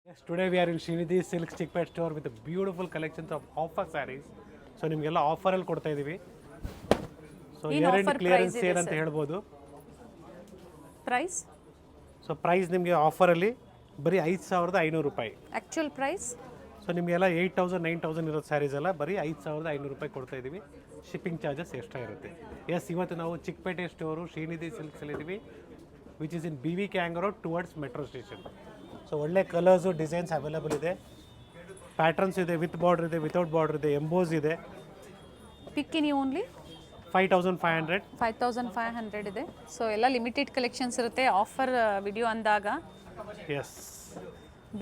Yes, today we are in Srinidhi Silk Chickpet store with a beautiful collections of offer sarees. So ನಿಮಗೆಲ್ಲ ಆಫರಲ್ಲಿ ಕೊಡ್ತಾ ಇದ್ದೀವಿ. So here end clearance sale ಅಂತ ಹೇಳ್ಬೋದು. Price price ನಿಮಗೆ ಆಫರಲ್ಲಿ ಬರೀ 5,500 ರೂಪಾಯಿ. ಆ್ಯಕ್ಚುಯಲ್ ಪ್ರೈಸ್ ಸೊ ನಿಮಗೆಲ್ಲ 8,000 9,000 ಇರೋ ಸ್ಯಾರೀಸ್ ಎಲ್ಲ ಬರೀ 5,500 ರೂಪಾಯಿ ಕೊಡ್ತಾ ಇದ್ದೀವಿ. ಶಿಪ್ಪಿಂಗ್ ಚಾರ್ಜಸ್ ಎಕ್ಸ್ಟ್ರಾ ಇರುತ್ತೆ. ಎಸ್, ಇವತ್ತು ನಾವು ಚಿಕ್ಕಪೇಟೆ ಸ್ಟೋರು ಶ್ರೀನಿಧಿ ಸಿಲ್ಕ್ಸಲ್ಲಿ ಇದ್ದೀವಿ, which is in BV Kangar Road towards metro station. So ಒಳ್ಳೆ ಕಲರ್ಸು ಡಿಸೈನ್ಸ್ ಅವೈಲೇಬಲ್ ಇದೆ, ಪ್ಯಾಟರ್ನ್ಸ್ ಇದೆ, ವಿತ್ ಬಾರ್ಡರ್ ಇದೆ, ವಿತೌಟ್ ಬಾರ್ಡರ್ ಇದೆ, ಎಂಬೋಸ್ ಇದೆ. ಪಿಕ್ಕಿನಿ ಓನ್ಲಿ 5,500 ಇದೆ. ಸೊ ಎಲ್ಲ ಲಿಮಿಟೆಡ್ ಕಲೆಕ್ಷನ್ಸ್ ಇರುತ್ತೆ. ಆಫರ್ ವಿಡಿಯೋ ಅಂದಾಗ ಎಸ್,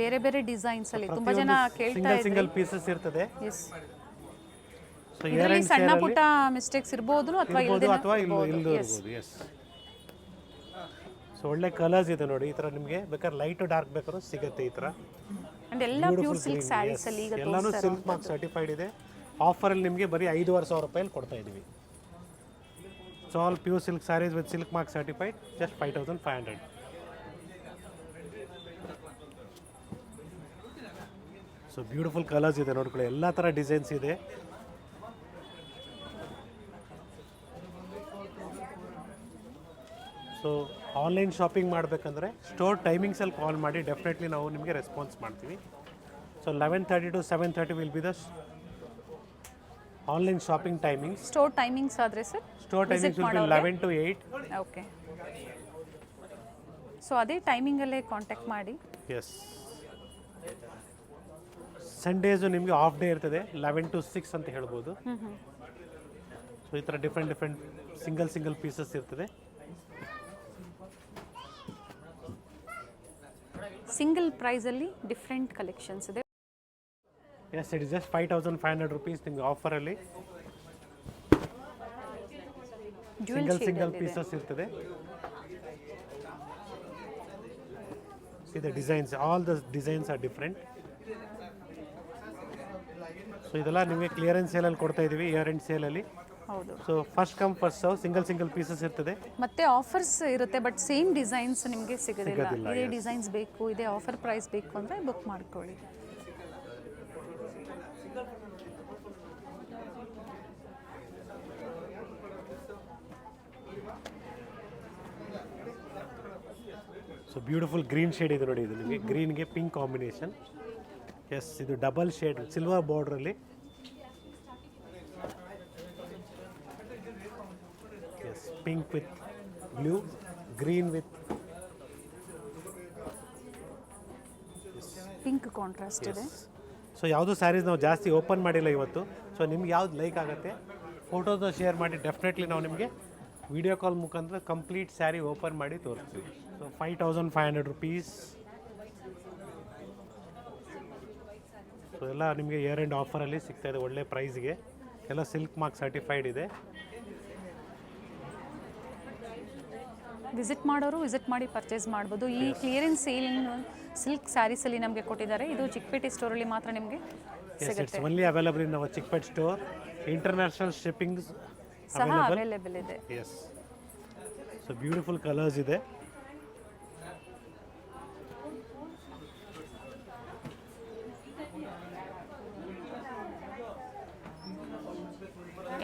ಬೇರೆ ಬೇರೆ ಡಿಸೈನ್ಸ್ ಅಲ್ಲಿ ತುಂಬಾ ಜನ ಕೇಳ್ತಾ ಇದ್ದಾರೆ. ಸಿಂಗಲ್ ಪೀಸಸ್ ಇರ್ತದೆ. ಎಸ್, ಸೊ ಇದರಲ್ಲಿ ಸಣ್ಣ ಪುಟ್ಟ ಮಿಸ್ಟೇಕ್ಸ್ ಇರಬಹುದು ಅಥವಾ ಇಲ್ಲದೆ ಇರಬಹುದು. ಎಸ್, ಸೊ ಒಳ್ಳೆ ಕಲರ್ಸ್ ಇದೆ ನೋಡಿ. ಈ ತರ ನಿಮಗೆ ಬೇಕಾದ್ರೆ ಲೈಟ್ ಡಾರ್ಕ್ ಬೇಕಾದ್ರೂ ಸಿಗುತ್ತೆ ಈ ತರ. ಅಂಡ್ ಎಲ್ಲ ಪ್ಯೂರ್ ಸಿಲ್ಕ್ ಸ್ಯಾರೀಸ್ ಅಲ್ಲಿ ಈಗ ಎಲ್ಲಾನು ಸಿಲ್ಕ್ ಮಾರ್ಕ್ ಸರ್ಟಿಫೈಡ್ ಇದೆ. ಆಫರ್ ಅಲ್ಲಿ ನಿಮಗೆ ಬರೀ 5,500 ರೂಪಾಯಲ್ಲಿ ಕೊಡ್ತಾ ಇದೀವಿ. So all pure silk sarees with silk mark certified, just 5,500. So beautiful colours ಇದೆ ನೋಡ್ಕೊಳ್ಳಿ, ಎಲ್ಲ ಥರ ಡಿಸೈನ್ಸ್ ಇದೆ. ಸೊ ಆನ್ಲೈನ್ ಶಾಪಿಂಗ್ ಮಾಡಬೇಕಂದ್ರೆ ಸ್ಟೋರ್ ಟೈಮಿಂಗ್ಸಲ್ಲಿ ಕಾಲ್ ಮಾಡಿ, ಡೆಫಿನೆಟ್ಲಿ ನಾವು ನಿಮಗೆ ರೆಸ್ಪಾನ್ಸ್ ಮಾಡ್ತೀವಿ. So 11:30 to 7:30 will be the online shopping timings. Store timings ಆದ್ರೆ sir, store timings will be 11 to 8. Okay, so ಅದೇ ಟೈಮಿಂಗಲ್ಲೇ ಕಾಂಟ್ಯಾಕ್ಟ್ ಮಾಡಿ. ಎಸ್, ಸಂಡೇಸು ನಿಮಗೆ ಆಫ್ ಡೇ ಇರ್ತದೆ, 11 to 6 ಅಂತ ಹೇಳ್ಬೋದು. ಸೊ ಈ ಥರ ಡಿಫ್ರೆಂಟ್ ಸಿಂಗಲ್ ಪೀಸಸ್ ಇರ್ತದೆ. ಸಿಂಗಲ್ ಪ್ರೈಸಲ್ಲಿ ಡಿಫ್ರೆಂಟ್ ಕಲೆಕ್ಷನ್ಸ್ ಇದೆ. Yes, it is just 5,500 rupees ನಿಮಗೆ ಆಫರಲ್ಲಿ. ಸಿಂಗಲ್ ಪೀಸಸ್ ಇರ್ತದೆ. ಇದೆ designs, all the designs are different. So ಇದೆಲ್ಲ ನಿಮಗೆ ಕ್ಲಿಯರೆನ್ಸ್ ಸೇಲಲ್ಲಿ ಕೊಡ್ತಾ ಇದ್ದೀವಿ, ಇಯರ್ ಎಂಡ್ ಸೇಲಲ್ಲಿ. ಹೌದು. So first come first serve, single pieces ಇರ್ತದೆ. ಮತ್ತೆ ಆಫರ್ಸ್ ಇರುತ್ತೆ, ಬಟ್ ಸೇಮ್ ಡಿಸೈನ್ಸ್ ನಿಮಗೆ ಸಿಗೋದಿಲ್ಲ. ಇದೇ ಡಿಸೈನ್ಸ್ ಬೇಕು, ಇದೇ ಆಫರ್ ಪ್ರೈಸ್ ಬೇಕು ಅಂದರೆ ಬುಕ್ ಮಾಡ್ಕೊಳ್ಳಿ. ಸೊ ಬ್ಯೂಟಿಫುಲ್ ಗ್ರೀನ್ ಶೇಡ್ ಇದೆ ನೋಡಿ, ಇದು ನಿಮಗೆ ಗ್ರೀನ್ಗೆ ಪಿಂಕ್ ಕಾಂಬಿನೇಷನ್. ಎಸ್, ಇದು ಡಬಲ್ ಶೇಡ್ ಸಿಲ್ವರ್ ಬಾರ್ಡ್ರಲ್ಲಿ. Yes, pink with blue, green with pink contrast ಇದೆ. ಸೊ ಯಾವುದು ಸ್ಯಾರೀಸ್ ನಾವು ಜಾಸ್ತಿ ಓಪನ್ ಮಾಡಿಲ್ಲ ಇವತ್ತು. ಸೊ ನಿಮ್ಗೆ ಯಾವ್ದು ಲೈಕ್ ಆಗುತ್ತೆ ಫೋಟೋನ ಶೇರ್ ಮಾಡಿ, ಡೆಫಿನೆಟ್ಲಿ ನಾವು ನಿಮಗೆ ವಿಡಿಯೋ ಕಾಲ್ ಮುಖಾಂತರ ಕಂಪ್ಲೀಟ್ ಸ್ಯಾರಿ ಓಪನ್ ಮಾಡಿ ತೋರಿಸ್ತೀವಿ. So 5,500 rupees. ಸೊ ಎಲ್ಲ ನಿಮಗೆ ಇಯರ್ ಎಂಡ್ ಆಫರಲ್ಲಿ ಸಿಗ್ತಾ ಇದೆ ಒಳ್ಳೆ ಪ್ರೈಸ್ಗೆ. ಎಲ್ಲ ಸಿಲ್ಕ್ ಮಾರ್ಕ್ ಸರ್ಟಿಫೈಡ್ ಇದೆ. ವಿಸಿಟ್ ಮಾಡೋರು ವಿಸಿಟ್ ಮಾಡಿ ಪರ್ಚೇಸ್ ಮಾಡ್ಬೋದು. ಈ ಕ್ಲಿಯರೆನ್ಸ್ ಸೇಲ್ ಸಿಲ್ಕ್ ಸ್ಯಾರೀಸಲ್ಲಿ ನಮಗೆ ಕೊಟ್ಟಿದ್ದಾರೆ. ಇದು ಚಿಕ್ಕಪೇಟೆ ಸ್ಟೋರಲ್ಲಿ ಮಾತ್ರ ನಿಮಗೆ ಸಿಗುತ್ತೆ. It's only available in our Chickpete store. International shipping ಸಹ ಅವೈಲೇಬಲ್ ಇದೆ. ಎಸ್, ಸೊ ಬ್ಯೂಟಿಫುಲ್ ಕಲರ್ಸ್ ಇದೆ.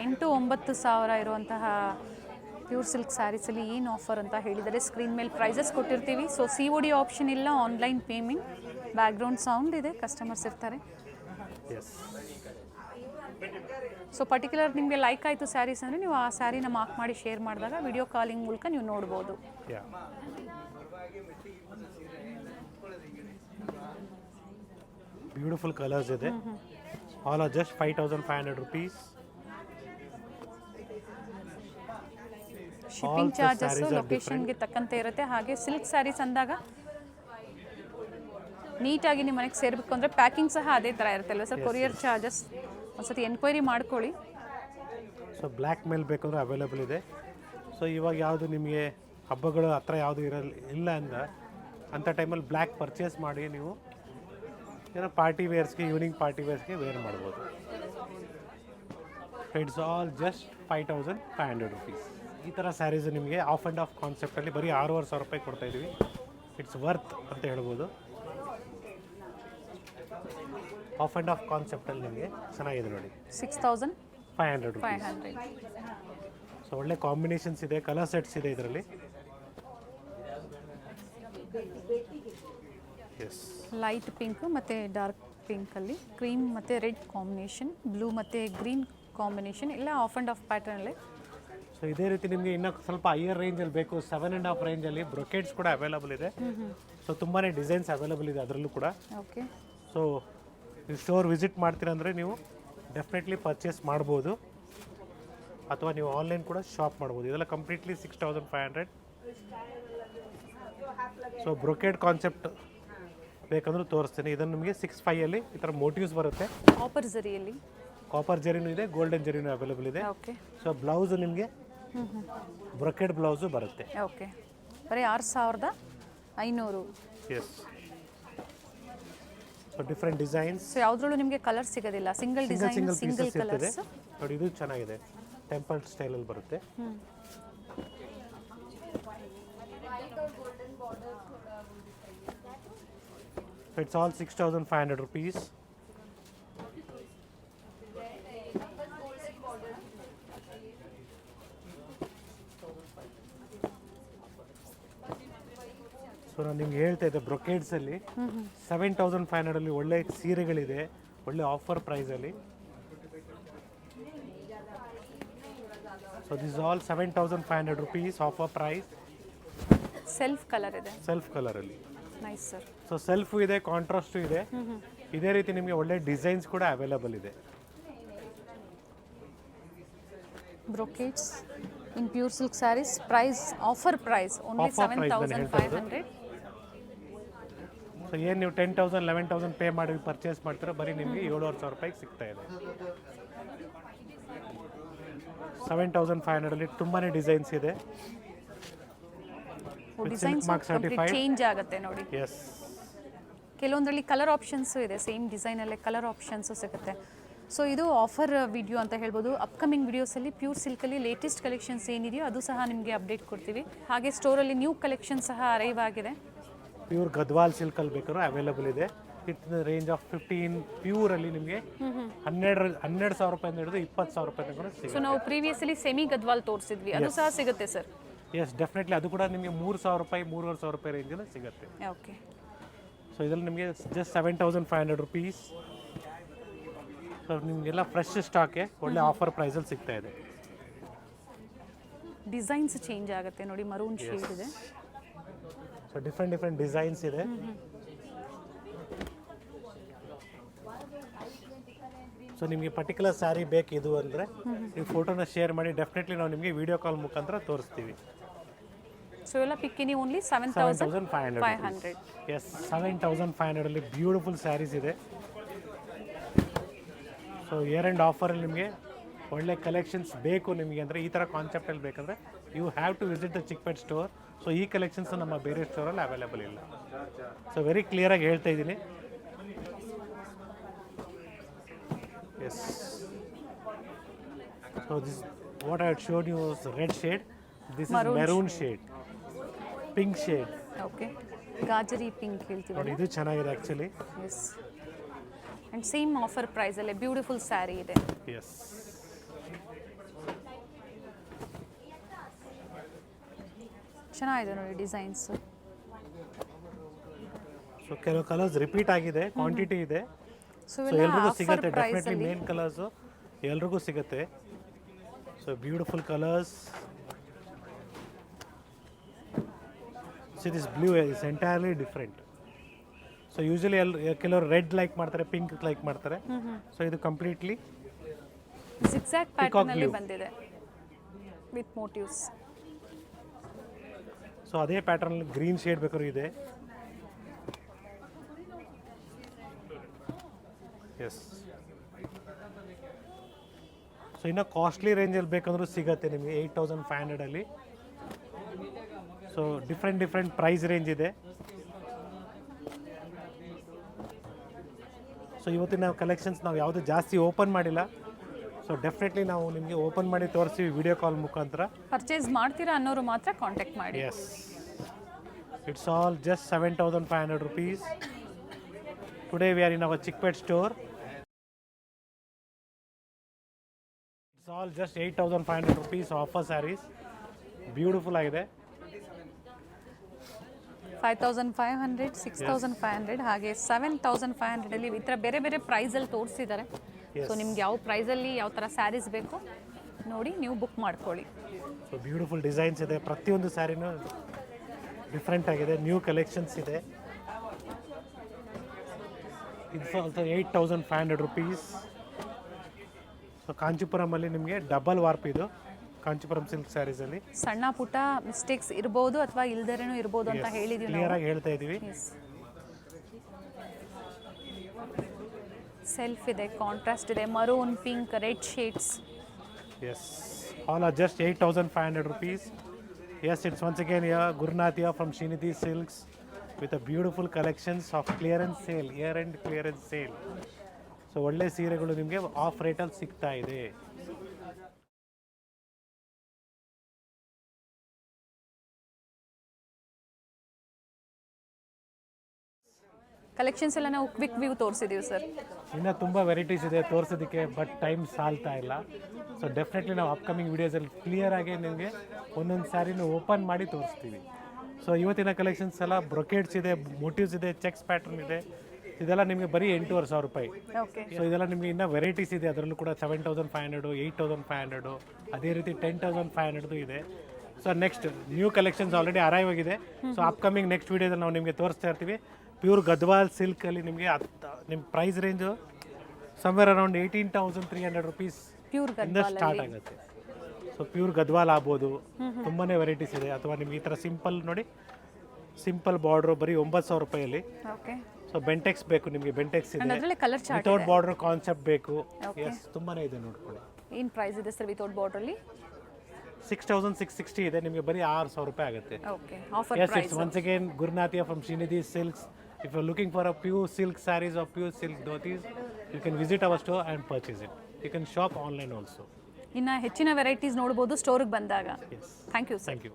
ಎಂಟು 9,000 ಇರುವಂತಹ ಪ್ಯೂರ್ ಸಿಲ್ಕ್ ಸ್ಯಾರೀಸಲ್ಲಿ ಏನು ಆಫರ್ ಅಂತ ಹೇಳಿದರೆ ಸ್ಕ್ರೀನ್ ಮೇಲೆ ಪ್ರೈಸಸ್ ಕೊಟ್ಟಿರ್ತೀವಿ. ಸೊ COD ಆಪ್ಷನ್ ಇಲ್ಲ, ಆನ್ಲೈನ್ ಪೇಮೆಂಟ್. ಬ್ಯಾಕ್ಗ್ರೌಂಡ್ ಸೌಂಡ್ ಇದೆ, ಕಸ್ಟಮರ್ಸ್ ಇರ್ತಾರೆ. ಸೊ ಪರ್ಟಿಕ್ಯುಲರ್ ನಿಮಗೆ ಲೈಕ್ ಆಯಿತು ಸ್ಯಾರೀಸ್ ಅಂದರೆ ನೀವು ಆ ಸ್ಯಾರಿನ ಮಾರ್ಕ್ ಮಾಡಿ ಶೇರ್ ಮಾಡಿದಾಗ ವಿಡಿಯೋ ಕಾಲಿಂಗ್ ಮೂಲಕ ನೀವು ನೋಡ್ಬೋದು. ಬ್ಯೂಟಿಫುಲ್ ಕಲರ್ಸ್ ಇದೆ. All are just 5,500 rupees. Shipping charges ಲೊಕೇಶನ್ಗೆ ತಕ್ಕಂತೆ ಇರುತ್ತೆ. ಹಾಗೆ ಸಿಲ್ಕ್ ಸ್ಯಾರೀಸ್ ಅಂದಾಗ ನೀಟಾಗಿ ನಿಮ್ಮ ಮನೆಗೆ ಸೇರಬೇಕು ಅಂದರೆ ಪ್ಯಾಕಿಂಗ್ ಸಹ ಅದೇ ಥರ ಇರುತ್ತೆ ಅಲ್ವ ಸರ್? ಕೊರಿಯರ್ ಚಾರ್ಜಸ್ ಒಂದ್ಸತಿ ಎನ್ಕ್ವೈರಿ ಮಾಡ್ಕೊಳ್ಳಿ. ಸೊ ಬ್ಲ್ಯಾಕ್ ಮೇಲ್ ಬೇಕಂದ್ರೆ ಅವೈಲೇಬಲ್ ಇದೆ. ಸೊ ಇವಾಗ ಯಾವುದು ನಿಮಗೆ ಹಬ್ಬಗಳು ಹತ್ರ ಯಾವುದು ಇಲ್ಲ ಅಂಥ ಟೈಮಲ್ಲಿ ಬ್ಲ್ಯಾಕ್ ಪರ್ಚೇಸ್ ಮಾಡಿ ನೀವು ಏನೋ ಪಾರ್ಟಿ ವೇರ್ಸ್ಗೆ, ಈವ್ನಿಂಗ್ ಪಾರ್ಟಿ ವೇರ್ಸ್ಗೆ ವೇರ್ ಮಾಡ್ಬೋದು. It's all just 5,500 rupees. ಈ ಥರ ಸ್ಯಾರೀಸು ನಿಮಗೆ ಆಫ್ ಆ್ಯಂಡ್ ಆಫ್ ಕಾನ್ಸೆಪ್ಟಲ್ಲಿ ಬರೀ 6,500 ರೂಪಾಯಿ ಕೊಡ್ತಾಯಿದ್ದೀವಿ. ಇಟ್ಸ್ ವರ್ತ್ ಅಂತ ಹೇಳ್ಬೋದು. ಆಫ್ ಆ್ಯಂಡ್ ಆಫ್ ಕಾನ್ಸೆಪ್ಟಲ್ಲಿ ನಿಮಗೆ ಚೆನ್ನಾಗಿದೆ ನೋಡಿ. 6500 ರೂಪೀಸ್. ಸೊ ಒಳ್ಳೆ ಕಾಂಬಿನೇಷನ್ಸ್ ಇದೆ, ಕಲರ್ ಸೆಟ್ಸ್ ಇದೆ ಇದರಲ್ಲಿ. ಎಸ್, ಲೈಟ್ ಪಿಂಕ್ ಮತ್ತು ಡಾರ್ಕ್ ಪಿಂಕಲ್ಲಿ ಕ್ರೀಮ್ ಮತ್ತು ರೆಡ್ ಕಾಂಬಿನೇಷನ್, ಬ್ಲೂ ಮತ್ತು ಗ್ರೀನ್ ಕಾಂಬಿನೇಷನ್ ಎಲ್ಲ ಆಫ್ ಆ್ಯಂಡ್ ಆಫ್ ಪ್ಯಾಟರ್ನಲ್ಲಿ. ಸೊ ಇದೇ ರೀತಿ ನಿಮಗೆ ಇನ್ನೂ ಸ್ವಲ್ಪ ಹೈಯರ್ ರೇಂಜಲ್ಲಿ ಬೇಕು, 7.5 ರೇಂಜಲ್ಲಿ ಬ್ರೊಕೇಡ್ಸ್ ಕೂಡ ಅವೈಲಬಲ್ ಇದೆ. ಸೊ ತುಂಬಾ ಡಿಸೈನ್ಸ್ ಅವೈಲಬಲ್ ಇದೆ ಅದರಲ್ಲೂ ಕೂಡ. ಓಕೆ. ಸೊ ನೀವು ಸ್ಟೋರ್ ವಿಸಿಟ್ ಮಾಡ್ತೀರಂದರೆ ನೀವು ಡೆಫಿನೆಟ್ಲಿ ಪರ್ಚೇಸ್ ಮಾಡ್ಬೋದು, ಅಥವಾ ನೀವು ಆನ್ಲೈನ್ ಕೂಡ ಶಾಪ್ ಮಾಡ್ಬೋದು. ಇದೆಲ್ಲ ಕಂಪ್ಲೀಟ್ಲಿ 6500. ಸೊ ಬ್ರೊಕೇಡ್ ಕಾನ್ಸೆಪ್ಟ್ ಬೇಕಂದ್ರೂ ತೋರಿಸ್ತೀನಿ. ಇದನ್ನು ನಿಮಗೆ 65 ಈ ಥರ ಮೋಟಿವ್ಸ್ ಬರುತ್ತೆ. ಕಾಪರ್ ಜರಿಯಲ್ಲಿ, ಕಾಪರ್ ಜರಿನೂ ಇದೆ, ಗೋಲ್ಡನ್ ಜರಿನೂ ಅವೈಲಬಲ್ ಇದೆ. ಓಕೆ. ಸೊ ಬ್ಲೌಸು ನಿಮಗೆ ಬ್ರೊಕೇಡ್ ಬ್ಲೌಸು ಬರುತ್ತೆ. ಓಕೆ. ಬರೀ 6500. Yes. So different designs. So ಯಾವುದ್ರಲ್ಲೂ ನಿಮಗೆ ಕಲರ್ ಸಿಗೋದಿಲ್ಲ, ಸಿಂಗಲ್ ಡಿಸೈನ್, ಸಿಂಗಲ್ ಪೀಸಸ್ ಇರ್ತದೆ ಕಲರ್ಸ್. ನೋಡಿ, ಇದು ಚೆನ್ನಾಗಿದೆ, ಟೆಂಪಲ್ ಸ್ಟೈಲಲ್ಲಿ ಬರುತ್ತೆ. It's all 6500 rupees. ಸೊ ನಾನು ನಿಮ್ಗೆ ಹೇಳ್ತಾ ಇದ್ದೆ, ಬ್ರೊಕೇಡ್ಸಲ್ಲಿ 7500 ಒಳ್ಳೆ ಸೀರೆಗಳಿದೆ, ಒಳ್ಳೆ ಆಫರ್ ಪ್ರೈಸಲ್ಲಿ. So this all 7500 rupees offer price. Self colour ಇದೆ, ಸೆಲ್ಫ್ ಕಲರಲ್ಲಿ. Nice sir. ಸೊ ಸೆಲ್ಫು ಇದೆ, ಕಾಂಟ್ರಾಸ್ಟು ಇದೆ. ಇದೇ ರೀತಿ ನಿಮಗೆ ಒಳ್ಳೆ ಡಿಸೈನ್ಸ್ ಕೂಡ ಅವೈಲಬಲ್ ಇದೆ. Brocades in pure silk sarees, price offer price only 7500. So ಏನು ನೀವು 10,000 11,000 ಪೇ ಮಾಡಿ ಪರ್ಚೇಸ್ ಮಾಡ್ತೀರೋ ಬರೀ ನಿಮಗೆ 7,500 ರೂಪಾಯಿಗೆ ಸಿಗ್ತಾ ಇದೆ. 7500 ತುಂಬಾ ಡಿಸೈನ್ಸ್ ಇದೆ. ಡಿಸೈನ್ಸ್ ಚೇಂಜ್ ಆಗುತ್ತೆ ನೋಡಿ. ಎಸ್. ಕೆಲವೊಂದರಲ್ಲಿ ಕಲರ್ ಆಪ್ಷನ್ಸು ಇದೆ, ಸೇಮ್ ಡಿಸೈನಲ್ಲೇ ಕಲರ್ ಆಪ್ಷನ್ಸು ಸಿಗುತ್ತೆ. ಸೊ ಇದು ಆಫರ್ ವಿಡಿಯೋ ಅಂತ ಹೇಳ್ಬೋದು. ಅಪ್ಕಮಿಂಗ್ ವಿಡಿಯೋಸಲ್ಲಿ ಪ್ಯೂರ್ ಸಿಲ್ಕಲ್ಲಿ ಲೇಟೆಸ್ಟ್ ಕಲೆಕ್ಷನ್ಸ್ ಏನಿದೆಯೋ ಅದು ಸಹ ನಿಮಗೆ ಅಪ್ಡೇಟ್ ಕೊಡ್ತೀವಿ. ಹಾಗೆ ಸ್ಟೋರಲ್ಲಿ ನ್ಯೂ ಕಲೆಕ್ಷನ್ ಸಹ ಅರೈವ್ ಆಗಿದೆ. ಪ್ಯೂರ್ ಗದ್ವಾಲ್ ಸಿಲ್ಕಲ್ಲಿ ಬೇಕಾದ್ರೂ ಅವೈಲಬಲ್ ಇದೆ. ಇಟ್ ರೇಂಜ್ ಆಫ್ 15 ಪ್ಯೂರಲ್ಲಿ ನಿಮಗೆ 12,000 ರೂಪಾಯಿಂದ ಹಿಡಿದು 20,000 ರೂಪಾಯಿ ತನಕ ಸಿಗುತ್ತೆ. ಸೊ ನಾವು ಪ್ರೀವಿಯಸ್ಲಿ ಸೆಮಿ ಗದ್ವಾಲ್ ತೋರಿಸಿದ್ವಿ, ಅದು ಸಹ ಸಿಗುತ್ತೆ ಸರ್. ಎಸ್, ಡೆಫಿನೆಟ್ಲಿ ಅದು ಕೂಡ ನಿಮಗೆ 3,000 ರೂಪಾಯಿ 3,500 ರೂಪಾಯಿ ರೇಂಜಲ್ಲಿ ಸಿಗುತ್ತೆ. ಓಕೆ. ಸೊ ಇದರಲ್ಲಿ ನಿಮಗೆ ಜಸ್ಟ್ 7500 rupees. ಸೊ ನಿಮಗೆಲ್ಲ ಫ್ರೆಶ್ ಸ್ಟಾಕೆ ಒಳ್ಳೆ ಆಫರ್ ಪ್ರೈಸಲ್ಲಿ ಸಿಗ್ತಾ ಇದೆ. ಡಿಸೈನ್ಸ್ ಚೇಂಜ್ ಆಗುತ್ತೆ ನೋಡಿ, ಮರೂನ್ ಶೇಡ್ ಇದೆ. ಸೊ ಡಿಫ್ರೆಂಟ್ ಡಿಸೈನ್ಸ್ ಇದೆ. ಸೊ ನಿಮಗೆ ಪರ್ಟಿಕ್ಯುಲರ್ ಸ್ಯಾರಿ ಬೇಕಿದು ಅಂದರೆ ನೀವು ಫೋಟೋನ ಶೇರ್ ಮಾಡಿ, ಡೆಫಿನೆಟ್ಲಿ ನಾವು ನಿಮಗೆ ವಿಡಿಯೋ ಕಾಲ್ ಮುಖಾಂತರ ತೋರಿಸ್ತೀವಿ. ಸೊ ಎಲ್ಲ ಪಿಕ್ಕಿನಿ ಓನ್ಲಿ 7500. ಎಸ್, 7500 ಬ್ಯೂಟಿಫುಲ್ ಸ್ಯಾರೀಸ್ ಇದೆ. ಸೊ ಇಯರ್ ಎಂಡ್ ಆಫರಲ್ಲಿ ನಿಮಗೆ ಒಳ್ಳೆ ಕಲೆಕ್ಷನ್ಸ್ ಬೇಕು ನಿಮಗೆ ಅಂದರೆ, ಈ ಥರ ಕಾನ್ಸೆಪ್ಟಲ್ಲಿ ಬೇಕಂದರೆ you have to visit the Chickpet store. So ಈ ಕಲೆಕ್ಷನ್ಸ್ ನಮ್ಮ ಬೇರೆ ಸ್ಟೋರಲ್ಲಿ ಅವೈಲೇಬಲ್ ಇಲ್ಲ. ಸೊ ವೆರಿ ಕ್ಲಿಯರಾಗಿ ಹೇಳ್ತಾ ಇದ್ದೀನಿ. Yes. So this what I had showed you was red shade. This is maroon shade, pink shade. Okay. ಗಾಜರಿ ಪಿಂಕ್ ಹೇಳ್ತೀವಿ ನೋಡಿ, ಇದು ಚೆನ್ನಾಗಿದೆ actually. Yes. And same offer ಪ್ರೈಸಲ್ಲೇ ಬ್ಯೂಟಿಫುಲ್ ಸ್ಯಾರಿ ಇದೆ. ಎಸ್. ಚೆನ್ನಾಗಿದೆ ನೋಡಿ ಡಿಸೈನ್ಸ್. ಸೊ ಕೆಲವು ಕಲರ್ಸ್ ರಿಪೀಟ್ ಆಗಿದೆ, ಕ್ವಾಂಟಿಟಿ ಇದೆ. ಸೊ ಸೊ ಎಲ್ರಿಗೂ ಸಿಗುತ್ತೆ, ಡೆಫಿನೆಟ್ಲಿ ಮೇನ್ ಕಲರ್ಸು ಎಲ್ರಿಗೂ ಸಿಗುತ್ತೆ. So beautiful colours. So this blue is entirely different. So usually ಕೆಲವರು ರೆಡ್ ಲೈಕ್ ಮಾಡ್ತಾರೆ, ಪಿಂಕ್ ಲೈಕ್ ಮಾಡ್ತಾರೆ. ಸೊ ಇದು ಕಂಪ್ಲೀಟ್ಲಿ ಜಿಗ್‌ಜ್ಯಾಗ್ ಪ್ಯಾಟರ್ನ್ ಅಲ್ಲಿ ಬಂದಿದೆ ವಿತ್ ಮೋಟಿವ್ಸ್. ಸೊ ಅದೇ ಪ್ಯಾಟರ್ನ್ ಗ್ರೀನ್ ಶೇಡ್ ಬೇಕಾದ್ರೂ ಇದೆ. ಎಸ್. ಸೊ ಇನ್ನು ಕಾಸ್ಟ್ಲಿ ರೇಂಜಲ್ಲಿ ಬೇಕಂದ್ರೂ ಸಿಗುತ್ತೆ ನಿಮಗೆ 8500 ಸೊ ಡಿಫ್ರೆಂಟ್ ಪ್ರೈಸ್ ರೇಂಜ್ ಇದೆ. ಸೊ ಇವತ್ತಿನ ಕಲೆಕ್ಷನ್ಸ್ ನಾವು ಯಾವುದು ಜಾಸ್ತಿ ಓಪನ್ ಮಾಡಿಲ್ಲ. ಸೊ ಡೆಫಿನೆಟ್ಲಿ ನಾವು ನಿಮಗೆ ಓಪನ್ ಮಾಡಿ ತೋರಿಸ್ತೀವಿ ವಿಡಿಯೋ ಕಾಲ್ ಮುಖಾಂತರ. ಪರ್ಚೇಸ್ ಮಾಡ್ತೀರಾ ಅನ್ನೋರು ಮಾತ್ರ ಕಾಂಟ್ಯಾಕ್ಟ್ ಮಾಡಿ. Yes, it's all just 7500 rupees. Today we are in our Chickpet store. It's all just 8,500 rupees offer sarees. Beautiful ಆಗಿದೆ. 5,500, 6,500 ಹಾಗೆ 7,500 ಅಲ್ಲಿ ಈ ಥರ ಬೇರೆ ಬೇರೆ ಪ್ರೈಸಲ್ಲಿ ತೋರಿಸಿದ್ದಾರೆ. ಸೊ ನಿಮ್ಗೆ ಯಾವ ಪ್ರೈಸಲ್ಲಿ ಯಾವ ಥರ ಸ್ಯಾರೀಸ್ ಬೇಕು ನೋಡಿ ನೀವು ಬುಕ್ ಮಾಡ್ಕೊಳ್ಳಿ. ಸೊ ಬ್ಯೂಟಿಫುಲ್ ಡಿಸೈನ್ಸ್ ಇದೆ, ಪ್ರತಿಯೊಂದು ಸ್ಯಾರಿನೂ ಡಿಫ್ರೆಂಟ್ ಆಗಿದೆ, ನ್ಯೂ ಕಲೆಕ್ಷನ್ಸ್ ಇದೆ. It's also 8,500 rupees. ಸೊ ಕಾಂಚೀಪುರಮಲ್ಲಿ ನಿಮಗೆ ಡಬಲ್ ವಾರ್ಪ್ ಇದು ಕಾಂಚೀಪುರಂ ಸಿಲ್ಕ್ ಸ್ಯಾರೀಸಲ್ಲಿ. ಸಣ್ಣ ಪುಟ್ಟ ಮಿಸ್ಟೇಕ್ಸ್ ಇರ್ಬೋದು ಅಥವಾ ಇಲ್ದೇನೂ ಇರ್ಬೋದು ಅಂತ ಹೇಳಿದೀವಿ ಕ್ಲಿಯರ್ ಆಗಿ ಹೇಳ್ತಾ ಇದ್ದೀವಿ. ಸೆಲ್ಫ್ ಇದೆ, ಕಾಂಟ್ರಾಸ್ಟ್ ಇದೆ, maroon, pink, red shades. Yes, all are just 8,500 rupees. Yes, it's once again here Gurnathia from Srinidhi Silks with a beautiful collections of clearance sale, year-end clearance sale. So ಒಳ್ಳೆ ಸೀರೆಗಳು ನಿಮಗೆ of ರೇಟಲ್ಲಿ ಸಿಗ್ತಾ ಇದೆ. Collections ಎಲ್ಲ ನಾವು quick view ತೋರಿಸಿದ್ದೀವಿ sir. ಇನ್ನೂ ತುಂಬ ವೆರೈಟೀಸ್ ಇದೆ ತೋರಿಸೋದಕ್ಕೆ, ಬಟ್ ಟೈಮ್ ಸಾಲ್ತಾ ಇಲ್ಲ. ಸೊ ಡೆಫಿನೆಟ್ಲಿ ನಾವು ಅಪ್ಕಮಿಂಗ್ ವೀಡಿಯೋಸಲ್ಲಿ ಕ್ಲಿಯರಾಗಿ ನಿಮಗೆ ಒಂದೊಂದು ಸ್ಯಾರಿನೂ ಓಪನ್ ಮಾಡಿ ತೋರಿಸ್ತೀವಿ. ಸೊ ಇವತ್ತಿನ ಕಲೆಕ್ಷನ್ಸ್ ಎಲ್ಲ ಬ್ರೊಕೇಡ್ಸ್ ಇದೆ, ಮೋಟಿವ್ಸ್ ಇದೆ, ಚೆಕ್ಸ್ ಪ್ಯಾಟರ್ನ್ ಇದೆ. ಇದೆಲ್ಲ ನಿಮಗೆ ಬರೀ 8,500 ರೂಪಾಯಿ. ಓಕೆ. ಸೊ ಇದೆಲ್ಲ ನಿಮಗೆ ಇನ್ನೂ ವೆರೈಟೀಸ್ ಇದೆ, ಅದರಲ್ಲೂ ಕೂಡ 7,500, 8,500, ಅದೇ ರೀತಿ 10,500 ಇದೆ. So next new collections already arrive ಆಗಿದೆ. ಸೊ ಅಪ್ಕಮಿಂಗ್ ನೆಕ್ಸ್ಟ್ ವೀಡಿಯೋದಲ್ಲಿ ನಾವು ನಿಮಗೆ ತೋರಿಸ್ತಾ ಇರ್ತೀವಿ. ಪ್ಯೂರ್ ಗದ್ವಾಲ್ ಸಿಲ್ಕಲ್ಲಿ ನಿಮಗೆ ನಿಮ್ಮ price range somewhere around 18,300 rupees ಇಂದ ಸ್ಟಾರ್ಟ್ ಆಗುತ್ತೆ. ಸೊ ಪ್ಯೂರ್ ಗದ್ವಾಲ್ ಆಗ್ಬೋದು, ತುಂಬಾ ವೆರೈಟೀಸ್ ಇದೆ. ಅಥವಾ ನಿಮ್ಗೆ ಈ ಥರ ಸಿಂಪಲ್ ನೋಡಿ, ಸಿಂಪಲ್ ಬಾರ್ಡ್ರು ಬರೀ 9,000 ರೂಪಾಯಲ್ಲಿ. ಓಕೆ. ಸೊ ಬೆಂಟೆಕ್ಸ್ ಬೇಕು ನಿಮಗೆ, ಬೆಂಟೆಕ್ಸ್ ಇದೆ. ಅದರಲ್ಲಿ colour chart without border concept ಬೇಕು. ಎಸ್, ತುಂಬಾನೇ ಇದೆ ನೋಡ್ಕೊಳ್ಳಿ. ಏನು ಪ್ರೈಸ್ ಇದೆ ಸರ್ ವಿತೌಟ್ ಬಾರ್ಡ್ರಲ್ಲಿ? 6,660 ಇದೆ, ನಿಮಗೆ ಬರೀ 6,000 ರೂಪಾಯಿ ಆಗುತ್ತೆ. Okay. Offer Yes, price. it's once again Gurnathia from Srinidhi Silks. If you're looking for a pure silk sarees or pure silk dhotis, you can visit our store and purchase it. You can shop online also. ಇನ್ನು ಹೆಚ್ಚಿನ varieties ನೋಡ್ಬೋದು ಸ್ಟೋರಿಗೆ ಬಂದಾಗ. Yes. Thank you sir. Thank you.